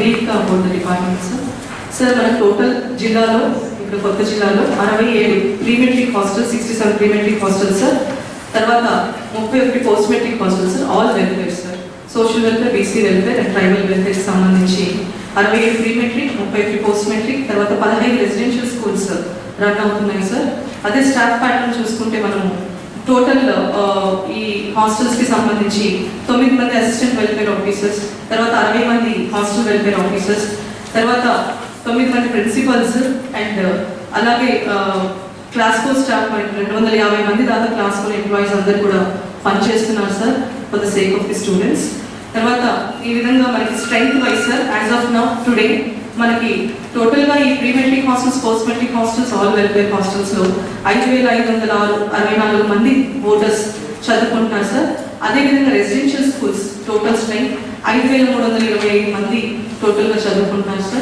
బ్రీఫ్గా about the department sir. Sir మన total జిల్లాలో ఇప్పుడు కొత్త జిల్లాలో 67 pre matric hostel, 67 pre matric hostel sir. తర్వాత 31 post matric hostel sir. All welfare sir, social welfare, BC welfare and tribal వెల్ఫేర్కి సంబంధించి 67 ప్రీ మెట్రిక్, 31 పోస్ట్ మెట్రిక్, తర్వాత 15 రెసిడెన్షియల్ స్కూల్స్ రన్ అవుతున్నాయి సార్. అదే స్టాఫ్ ప్యాటర్న్ చూసుకుంటే మనము టోటల్ ఈ హాస్టల్స్కి సంబంధించి 9 మంది అసిస్టెంట్ వెల్ఫేర్ ఆఫీసర్స్, తర్వాత 60 మంది హాస్టల్ వెల్ఫేర్ ఆఫీసర్స్, తర్వాత 9 మంది ప్రిన్సిపల్స్ అండ్ అలాగే క్లాస్ 4 స్టాఫ్ 250 మంది దాకా క్లాస్ 4 ఎంప్లాయీస్ అందరూ కూడా పనిచేస్తున్నారు sir for the sake of the students. తర్వాత ఈ విధంగా మనకి strength wise sir as of now today మనకి టోటల్గా ఈ pre matric hostels, post matric hostels, all welfare హాస్టల్స్లో 5564 మంది ఓటర్స్ చదువుకుంటున్నారు సార్. అదేవిధంగా రెసిడెన్షియల్ స్కూల్స్ టోటల్ స్ట్రెంగ్త్ 5325 మంది టోటల్గా చదువుకుంటున్నారు సార్.